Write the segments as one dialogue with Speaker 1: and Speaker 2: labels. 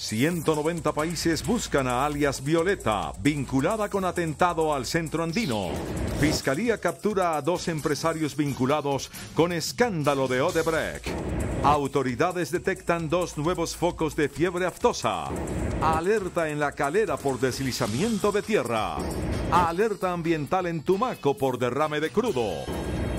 Speaker 1: 190 países buscan a alias Violeta, vinculada con atentado al centro andino. Fiscalía captura a 2 empresarios vinculados con escándalo de Odebrecht. Autoridades detectan 2 nuevos focos de fiebre aftosa. Alerta en La Calera por deslizamiento de tierra. Alerta ambiental en Tumaco por derrame de crudo.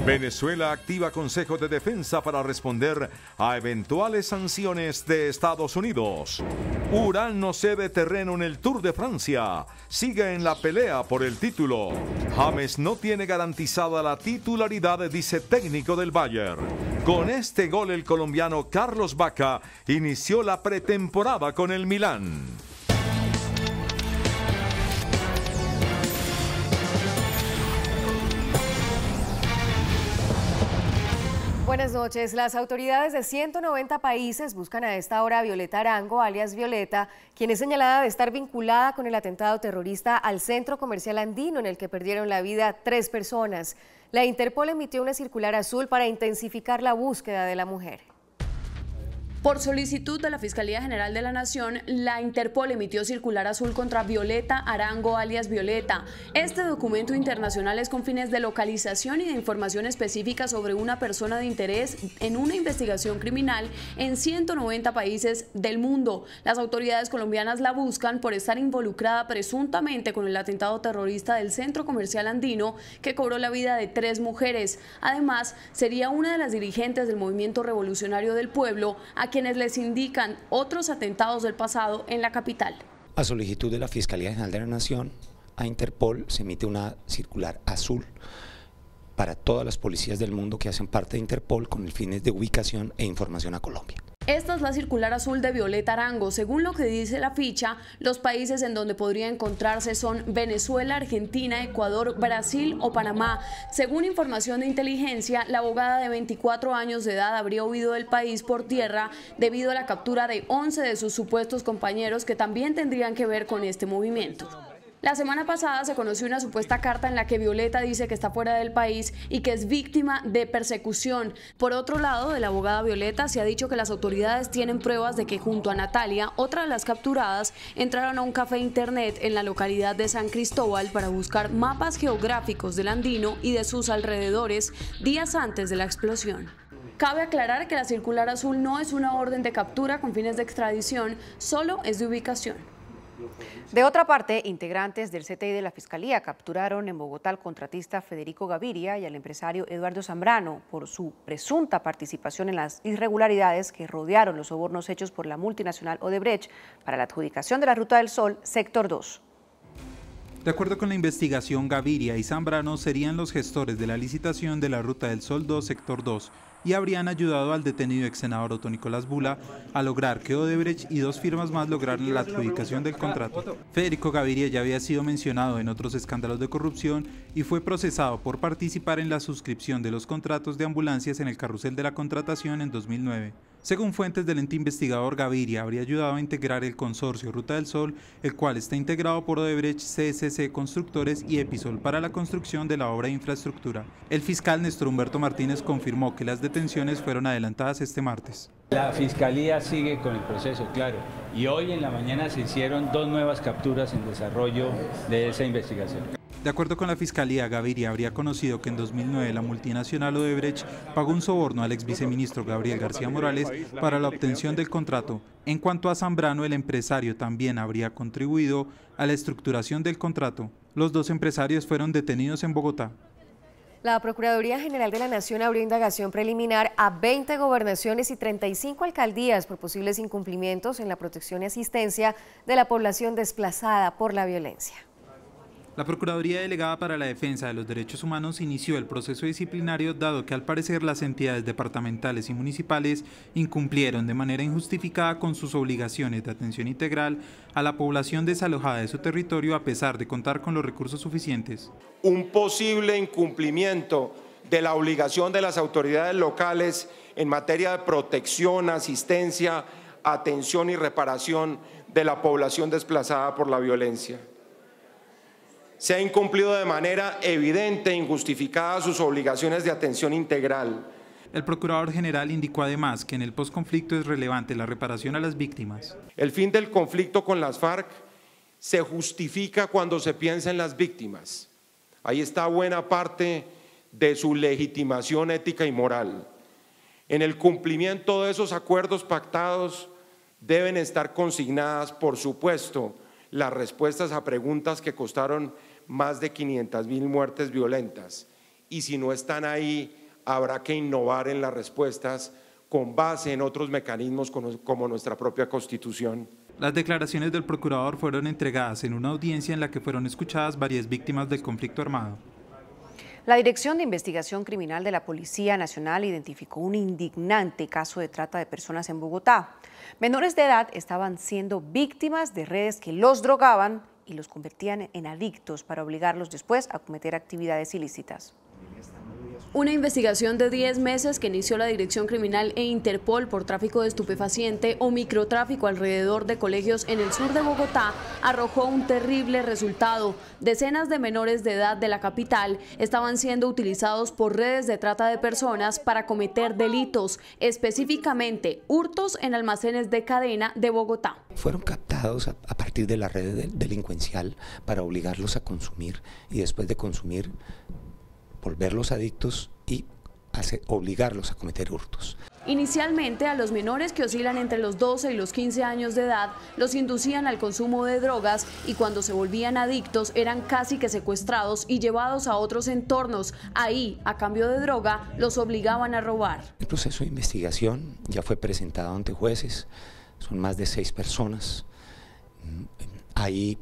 Speaker 1: Venezuela activa Consejo de Defensa para responder a eventuales sanciones de Estados Unidos. Urán no cede terreno en el Tour de Francia. Sigue en la pelea por el título. James no tiene garantizada la titularidad, dice técnico del Bayern. Con este gol el colombiano Carlos Vaca inició la pretemporada con el Milán.
Speaker 2: Buenas noches. Las autoridades de 190 países buscan a esta hora a Violeta Arango, alias Violeta, quien es señalada de estar vinculada con el atentado terrorista al centro comercial andino en el que perdieron la vida 3 personas. La Interpol emitió una circular azul para intensificar la búsqueda de la mujer.
Speaker 3: Por solicitud de la Fiscalía General de la Nación, la Interpol emitió circular azul contra Violeta Arango, alias Violeta. Este documento internacional es con fines de localización y de información específica sobre una persona de interés en una investigación criminal en 190 países del mundo. Las autoridades colombianas la buscan por estar involucrada presuntamente con el atentado terrorista del centro comercial andino que cobró la vida de 3 mujeres. Además, sería una de las dirigentes del Movimiento Revolucionario del Pueblo, a quienes les indican otros atentados del pasado en la capital.
Speaker 4: A solicitud de la Fiscalía General de la Nación, a Interpol se emite una circular azul para todas las policías del mundo que hacen parte de Interpol con el fines de ubicación e información a Colombia.
Speaker 3: Esta es la circular azul de Violeta Arango. Según lo que dice la ficha, los países en donde podría encontrarse son Venezuela, Argentina, Ecuador, Brasil o Panamá. Según información de inteligencia, la abogada de 24 años de edad habría huido del país por tierra debido a la captura de 11 de sus supuestos compañeros que también tendrían que ver con este movimiento. La semana pasada se conoció una supuesta carta en la que Violeta dice que está fuera del país y que es víctima de persecución. Por otro lado, de la abogada Violeta se ha dicho que las autoridades tienen pruebas de que junto a Natalia, otra de las capturadas, entraron a un café internet en la localidad de San Cristóbal para buscar mapas geográficos del andino y de sus alrededores días antes de la explosión. Cabe aclarar que la circular azul no es una orden de captura con fines de extradición, solo es de ubicación.
Speaker 2: De otra parte, integrantes del CTI de la Fiscalía capturaron en Bogotá al contratista Federico Gaviria y al empresario Eduardo Zambrano por su presunta participación en las irregularidades que rodearon los sobornos hechos por la multinacional Odebrecht para la adjudicación de la Ruta del Sol, Sector 2.
Speaker 5: De acuerdo con la investigación, Gaviria y Zambrano serían los gestores de la licitación de la Ruta del Sol 2, Sector 2, y habrían ayudado al detenido ex senador Otto Nicolás Bula a lograr que Odebrecht y 2 firmas más lograran la adjudicación del contrato. Federico Gaviria ya había sido mencionado en otros escándalos de corrupción y fue procesado por participar en la suscripción de los contratos de ambulancias en el carrusel de la contratación en 2009. Según fuentes del ente investigador, Gaviria habría ayudado a integrar el consorcio Ruta del Sol, el cual está integrado por Odebrecht, CSC Constructores y Episol para la construcción de la obra de infraestructura. El fiscal Néstor Humberto Martínez confirmó que las detenciones fueron adelantadas este martes.
Speaker 6: La Fiscalía sigue con el proceso, claro, y hoy en la mañana se hicieron 2 nuevas capturas en desarrollo de esa investigación.
Speaker 5: De acuerdo con la Fiscalía, Gaviria habría conocido que en 2009 la multinacional Odebrecht pagó un soborno al ex viceministro Gabriel García Morales para la obtención del contrato. En cuanto a Zambrano, el empresario también habría contribuido a la estructuración del contrato. Los 2 empresarios fueron detenidos en Bogotá.
Speaker 2: La Procuraduría General de la Nación abrió indagación preliminar a 20 gobernaciones y 35 alcaldías por posibles incumplimientos en la protección y asistencia de la población desplazada por la violencia.
Speaker 5: La Procuraduría Delegada para la Defensa de los Derechos Humanos inició el proceso disciplinario dado que al parecer las entidades departamentales y municipales incumplieron de manera injustificada con sus obligaciones de atención integral a la población desalojada de su territorio a pesar de contar con los recursos suficientes.
Speaker 7: Un posible incumplimiento de la obligación de las autoridades locales en materia de protección, asistencia, atención y reparación de la población desplazada por la violencia. Se ha incumplido de manera evidente e injustificada sus obligaciones de atención integral.
Speaker 5: El procurador general indicó además que en el posconflicto es relevante la reparación a las víctimas.
Speaker 7: El fin del conflicto con las FARC se justifica cuando se piensa en las víctimas. Ahí está buena parte de su legitimación ética y moral. En el cumplimiento de esos acuerdos pactados deben estar consignadas, por supuesto, las respuestas a preguntas que costaron más de 500.000 muertes violentas. Y si no están ahí, habrá que innovar en las respuestas con base en otros mecanismos como nuestra propia Constitución.
Speaker 5: Las declaraciones del procurador fueron entregadas en una audiencia en la que fueron escuchadas varias víctimas del conflicto armado.
Speaker 8: La Dirección de Investigación Criminal de la Policía Nacional identificó un indignante caso de trata de personas en Bogotá. Menores de edad estaban siendo víctimas de redes que los drogaban y los convertían en adictos para obligarlos después a cometer actividades ilícitas.
Speaker 3: Una investigación de 10 meses que inició la Dirección Criminal e Interpol por tráfico de estupefaciente o microtráfico alrededor de colegios en el sur de Bogotá arrojó un terrible resultado. Decenas de menores de edad de la capital estaban siendo utilizados por redes de trata de personas para cometer delitos, específicamente hurtos en almacenes de cadena de Bogotá.
Speaker 4: Fueron captados a partir de la red delincuencial para obligarlos a consumir y después de consumir volverlos adictos y obligarlos a cometer hurtos.
Speaker 3: Inicialmente a los menores que oscilan entre los 12 y los 15 años de edad los inducían al consumo de drogas y cuando se volvían adictos eran casi que secuestrados y llevados a otros entornos. Ahí, a cambio de droga, los obligaban a robar.
Speaker 4: El proceso de investigación ya fue presentado ante jueces, son más de 6 personas. Hay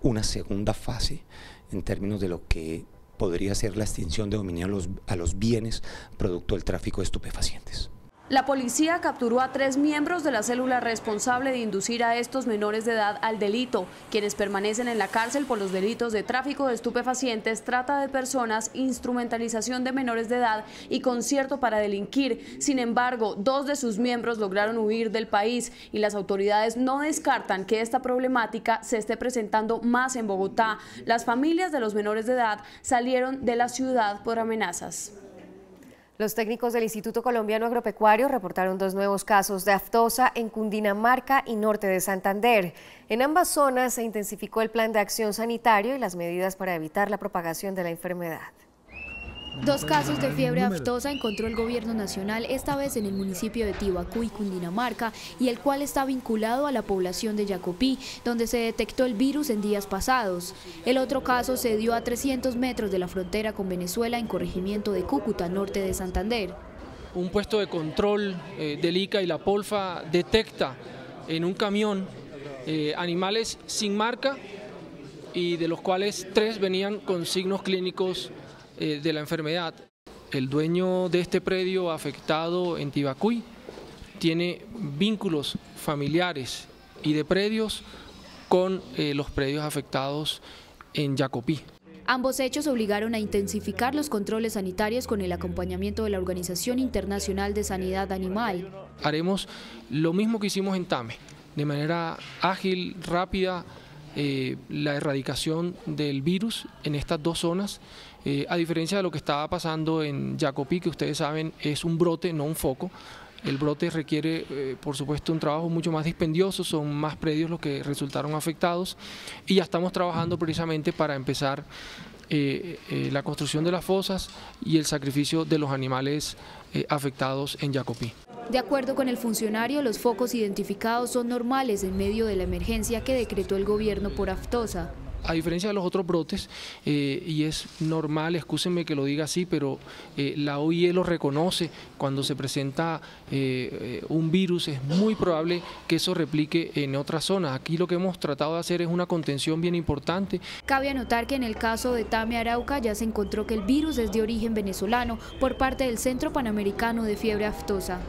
Speaker 4: una segunda fase en términos de lo que podría ser la extinción de dominio a los bienes producto del tráfico de estupefacientes.
Speaker 3: La policía capturó a 3 miembros de la célula responsable de inducir a estos menores de edad al delito, quienes permanecen en la cárcel por los delitos de tráfico de estupefacientes, trata de personas, instrumentalización de menores de edad y concierto para delinquir. Sin embargo, 2 de sus miembros lograron huir del país y las autoridades no descartan que esta problemática se esté presentando más en Bogotá. Las familias de los menores de edad salieron de la ciudad por amenazas.
Speaker 2: Los técnicos del Instituto Colombiano Agropecuario reportaron 2 nuevos casos de aftosa en Cundinamarca y norte de Santander. En ambas zonas se intensificó el plan de acción sanitario y las medidas para evitar la propagación de la enfermedad.
Speaker 9: 2 casos de fiebre aftosa encontró el gobierno nacional, esta vez en el municipio de Tibacuy, Cundinamarca, y el cual está vinculado a la población de Yacopí, donde se detectó el virus en días pasados. El otro caso se dio a 300 metros de la frontera con Venezuela, en corregimiento de Cúcuta, norte de Santander.
Speaker 10: Un puesto de control del ICA y la Polfa detecta en un camión animales sin marca y de los cuales 3 venían con signos clínicos de la enfermedad. El dueño de este predio afectado en Tibacuy tiene vínculos familiares y de predios con los predios afectados en Yacopí.
Speaker 9: Ambos hechos obligaron a intensificar los controles sanitarios con el acompañamiento de la Organización Internacional de Sanidad Animal.
Speaker 10: Haremos lo mismo que hicimos en Tame, de manera ágil, rápida, la erradicación del virus en estas 2 zonas. A diferencia de lo que estaba pasando en Yacopí, que ustedes saben es un brote, no un foco. El brote requiere, por supuesto, un trabajo mucho más dispendioso, son más predios los que resultaron afectados y ya estamos trabajando precisamente para empezar la construcción de las fosas y el sacrificio de los animales afectados en Yacopí.
Speaker 9: De acuerdo con el funcionario, los focos identificados son normales en medio de la emergencia que decretó el gobierno por aftosa.
Speaker 10: A diferencia de los otros brotes, y es normal, excúsenme que lo diga así, pero la OIE lo reconoce, cuando se presenta un virus es muy probable que eso replique en otras zonas. Aquí lo que hemos tratado de hacer es una contención bien importante.
Speaker 9: Cabe anotar que en el caso de Tame, Arauca, ya se encontró que el virus es de origen venezolano por parte del Centro Panamericano de Fiebre Aftosa.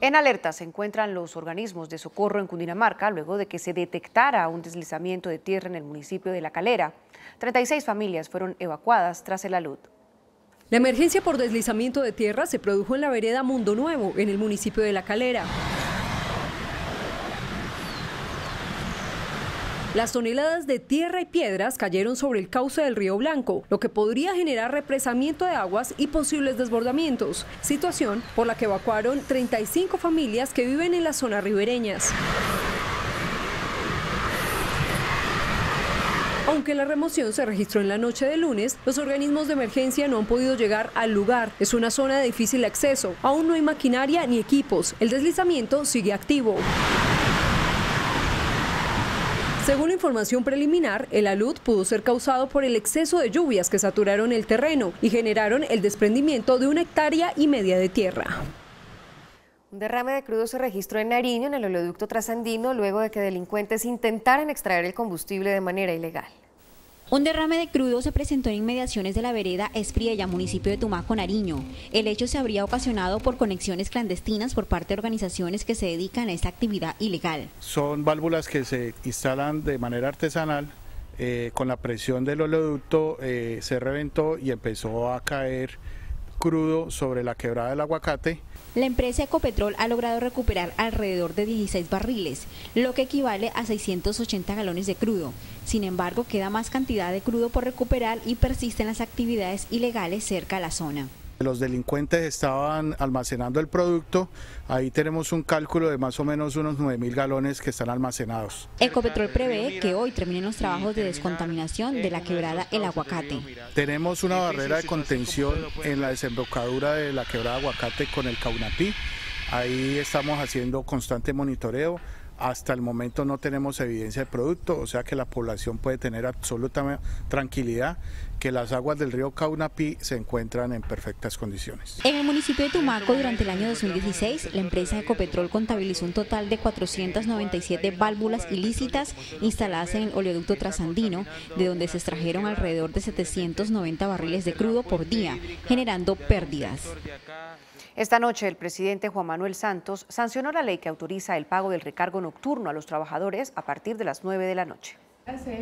Speaker 8: En alerta se encuentran los organismos de socorro en Cundinamarca luego de que se detectara un deslizamiento de tierra en el municipio de La Calera. 36 familias fueron evacuadas tras el alud.
Speaker 11: La emergencia por deslizamiento de tierra se produjo en la vereda Mundo Nuevo, en el municipio de La Calera. Las toneladas de tierra y piedras cayeron sobre el cauce del río Blanco, lo que podría generar represamiento de aguas y posibles desbordamientos, situación por la que evacuaron 35 familias que viven en las zonas ribereñas. Aunque la remoción se registró en la noche de lunes, los organismos de emergencia no han podido llegar al lugar. Es una zona de difícil acceso. Aún no hay maquinaria ni equipos. El deslizamiento sigue activo. Según información preliminar, el alud pudo ser causado por el exceso de lluvias que saturaron el terreno y generaron el desprendimiento de 1,5 hectáreas de tierra.
Speaker 2: Un derrame de crudo se registró en Nariño, en el oleoducto trasandino, luego de que delincuentes intentaran extraer el combustible de manera ilegal.
Speaker 12: Un derrame de crudo se presentó en inmediaciones de la vereda Espriella, municipio de Tumaco, Nariño. El hecho se habría ocasionado por conexiones clandestinas por parte de organizaciones que se dedican a esta actividad ilegal.
Speaker 13: Son válvulas que se instalan de manera artesanal. Con la presión del oleoducto se reventó y empezó a caer crudo sobre la quebrada del Aguacate.
Speaker 12: La empresa Ecopetrol ha logrado recuperar alrededor de 16 barriles, lo que equivale a 680 galones de crudo. Sin embargo, queda más cantidad de crudo por recuperar y persisten las actividades ilegales cerca a la zona.
Speaker 13: Los delincuentes estaban almacenando el producto, ahí tenemos un cálculo de más o menos unos 9.000 galones que están almacenados.
Speaker 12: Ecopetrol prevé que hoy terminen los trabajos de descontaminación de la quebrada El Aguacate.
Speaker 13: Tenemos una barrera de contención en la desembocadura de la quebrada Aguacate con el Caunapí, ahí estamos haciendo constante monitoreo. Hasta el momento no tenemos evidencia de producto, o sea que la población puede tener absoluta tranquilidad que las aguas del río Caunapí se encuentran en perfectas condiciones.
Speaker 12: En el municipio de Tumaco, durante el año 2016, la empresa Ecopetrol contabilizó un total de 497 válvulas ilícitas instaladas en el oleoducto trasandino, de donde se extrajeron alrededor de 790 barriles de crudo por día, generando pérdidas.
Speaker 8: Esta noche el presidente Juan Manuel Santos sancionó la ley que autoriza el pago del recargo nocturno a los trabajadores a partir de las 9 de la noche.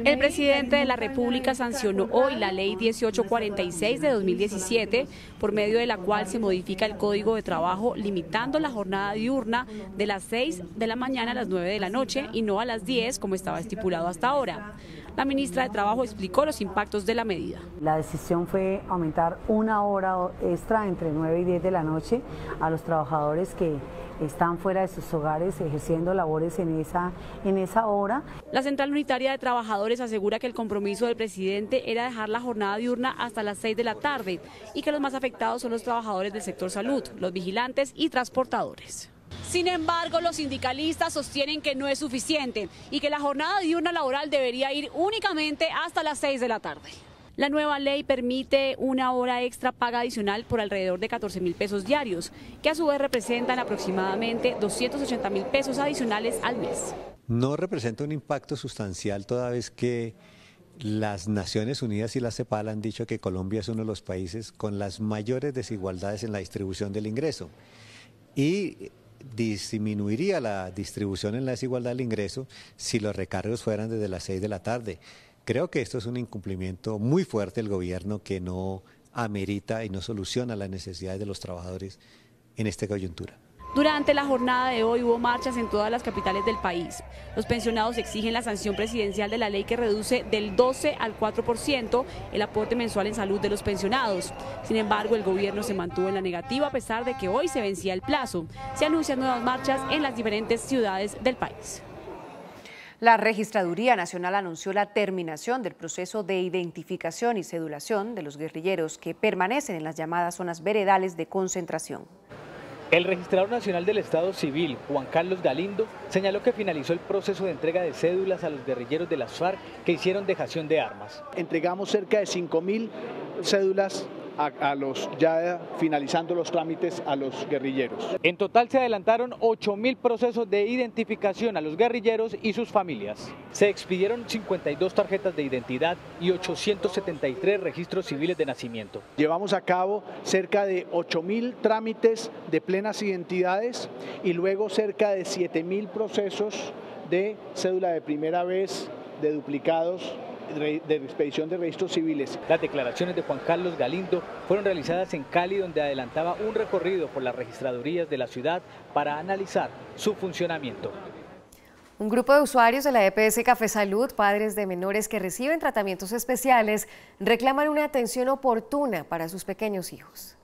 Speaker 14: El presidente de la República sancionó hoy la ley 1846 de 2017, por medio de la cual se modifica el Código de Trabajo limitando la jornada diurna de las 6 de la mañana a las 9 de la noche y no a las 10 como estaba estipulado hasta ahora. La ministra de Trabajo explicó los impactos de la medida.
Speaker 15: La decisión fue aumentar 1 hora extra entre 9 y 10 de la noche a los trabajadores que están fuera de sus hogares ejerciendo labores en esa hora.
Speaker 14: La Central Unitaria de Trabajadores asegura que el compromiso del presidente era dejar la jornada diurna hasta las 6 de la tarde y que los más afectados son los trabajadores del sector salud, los vigilantes y transportadores. Sin embargo, los sindicalistas sostienen que no es suficiente y que la jornada diurna laboral debería ir únicamente hasta las 6 de la tarde. La nueva ley permite 1 hora extra paga adicional por alrededor de 14.000 pesos diarios, que a su vez representan aproximadamente 280.000 pesos adicionales al mes.
Speaker 16: No representa un impacto sustancial toda vez que las Naciones Unidas y la CEPAL han dicho que Colombia es uno de los países con las mayores desigualdades en la distribución del ingreso y disminuiría la distribución en la desigualdad del ingreso si los recargos fueran desde las 6 de la tarde. Creo que esto es un incumplimiento muy fuerte del gobierno que no amerita y no soluciona las necesidades de los trabajadores en esta coyuntura.
Speaker 14: Durante la jornada de hoy hubo marchas en todas las capitales del país. Los pensionados exigen la sanción presidencial de la ley que reduce del 12 al 4% el aporte mensual en salud de los pensionados. Sin embargo, el gobierno se mantuvo en la negativa a pesar de que hoy se vencía el plazo. Se anuncian nuevas marchas en las diferentes ciudades del país.
Speaker 8: La Registraduría Nacional anunció la terminación del proceso de identificación y cedulación de los guerrilleros que permanecen en las llamadas zonas veredales de concentración.
Speaker 17: El registrador nacional del Estado Civil, Juan Carlos Galindo, señaló que finalizó el proceso de entrega de cédulas a los guerrilleros de las FARC que hicieron dejación de armas.
Speaker 18: Entregamos cerca de 5.000 cédulas a los, ya finalizando los trámites, a los guerrilleros.
Speaker 17: En total se adelantaron 8.000 procesos de identificación a los guerrilleros y sus familias. Se expidieron 52 tarjetas de identidad y 873 registros civiles de nacimiento.
Speaker 18: Llevamos a cabo cerca de 8.000 trámites de plenas identidades y luego cerca de 7.000 procesos de cédula de primera vez, de duplicados, de expedición de registros civiles.
Speaker 17: Las declaraciones de Juan Carlos Galindo fueron realizadas en Cali, donde adelantaba un recorrido por las registradurías de la ciudad para analizar su funcionamiento.
Speaker 2: Un grupo de usuarios de la EPS Café Salud, padres de menores que reciben tratamientos especiales, reclaman una atención oportuna para sus pequeños hijos.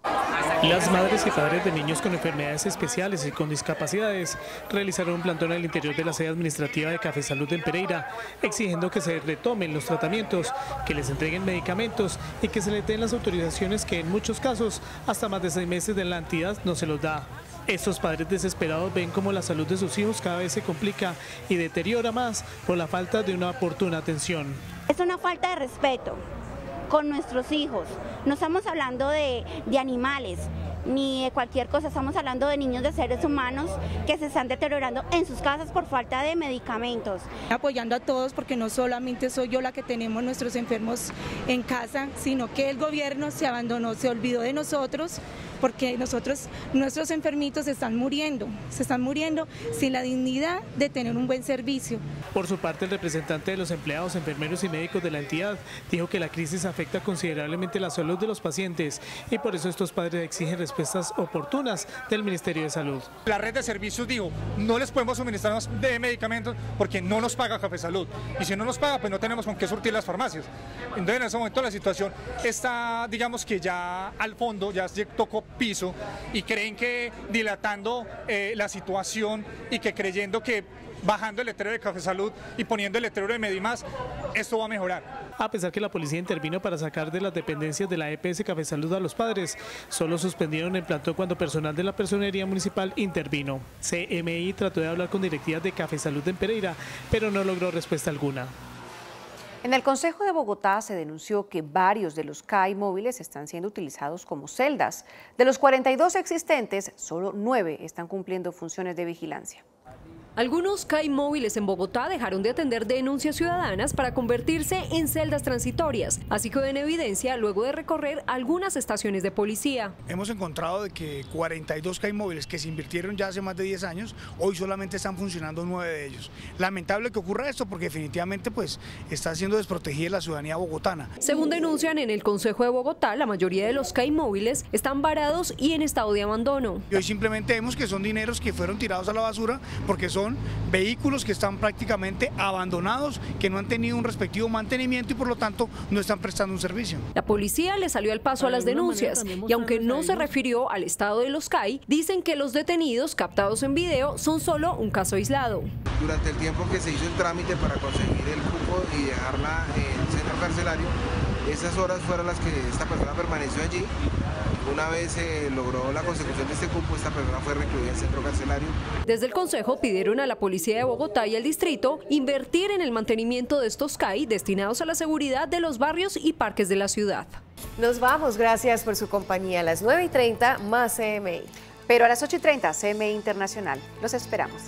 Speaker 19: Las madres y padres de niños con enfermedades especiales y con discapacidades realizaron un plantón al interior de la sede administrativa de Café Salud en Pereira, exigiendo que se retomen los tratamientos, que les entreguen medicamentos y que se les den las autorizaciones que en muchos casos hasta más de 6 meses de la entidad no se los da. Estos padres desesperados ven cómo la salud de sus hijos cada vez se complica y deteriora más por la falta de una oportuna atención.
Speaker 20: Es una falta de respeto con nuestros hijos. No estamos hablando de animales ni de cualquier cosa, estamos hablando de niños, de seres humanos que se están deteriorando en sus casas por falta de medicamentos.
Speaker 21: Apoyando a todos, porque no solamente soy yo la que tenemos nuestros enfermos en casa, sino que el gobierno se abandonó, se olvidó de nosotros, porque nuestros enfermitos se están muriendo sin la dignidad de tener un buen servicio.
Speaker 19: Por su parte, el representante de los empleados, enfermeros y médicos de la entidad dijo que la crisis afecta considerablemente la salud de los pacientes y por eso estos padres exigen respuestas oportunas del Ministerio de Salud.
Speaker 22: La red de servicios dijo, no les podemos suministrar más de medicamentos porque no nos paga Café Salud, y si no nos paga, pues no tenemos con qué surtir las farmacias. Entonces, en ese momento la situación está, digamos que ya al fondo, ya tocó piso, y creen que dilatando la situación y que creyendo que bajando el letrero de Café Salud y poniendo el letrero de Medimás, esto va a mejorar.
Speaker 19: A pesar que la policía intervino para sacar de las dependencias de la EPS Café Salud a los padres, solo suspendieron el plantón cuando personal de la Personería Municipal intervino. CMI trató de hablar con directivas de Café Salud en Pereira, pero no logró respuesta alguna.
Speaker 8: En el Consejo de Bogotá se denunció que varios de los CAI móviles están siendo utilizados como celdas. De los 42 existentes, solo 9 están cumpliendo funciones de vigilancia.
Speaker 11: Algunos CAI móviles en Bogotá dejaron de atender denuncias ciudadanas para convertirse en celdas transitorias, así quedó en evidencia luego de recorrer algunas estaciones de policía.
Speaker 23: Hemos encontrado de que 42 CAI móviles que se invirtieron ya hace más de 10 años, hoy solamente están funcionando 9 de ellos. Lamentable que ocurra esto porque definitivamente pues está siendo desprotegida la ciudadanía bogotana.
Speaker 11: Según denuncian en el Consejo de Bogotá, la mayoría de los CAI móviles están varados y en estado de abandono.
Speaker 23: Y hoy simplemente vemos que son dineros que fueron tirados a la basura porque son vehículos que están prácticamente abandonados, que no han tenido un respectivo mantenimiento y por lo tanto no están prestando un servicio.
Speaker 11: La policía le salió al paso a las denuncias y aunque no se refirió al estado de los CAI, dicen que los detenidos captados en video son solo un caso aislado.
Speaker 24: Durante el tiempo que se hizo el trámite para conseguir el cupo y dejarla en el centro carcelario, esas horas fueron las que esta persona permaneció allí. Una vez se logró la consecución de este cupo, esta persona fue recluida en el centro carcelario.
Speaker 11: Desde el Consejo pidieron a la Policía de Bogotá y al Distrito invertir en el mantenimiento de estos CAI destinados a la seguridad de los barrios y parques de la ciudad.
Speaker 2: Nos vamos, gracias por su compañía. A las 9:30 más CMI.
Speaker 8: Pero a las 8:30 CMI Internacional. Los esperamos.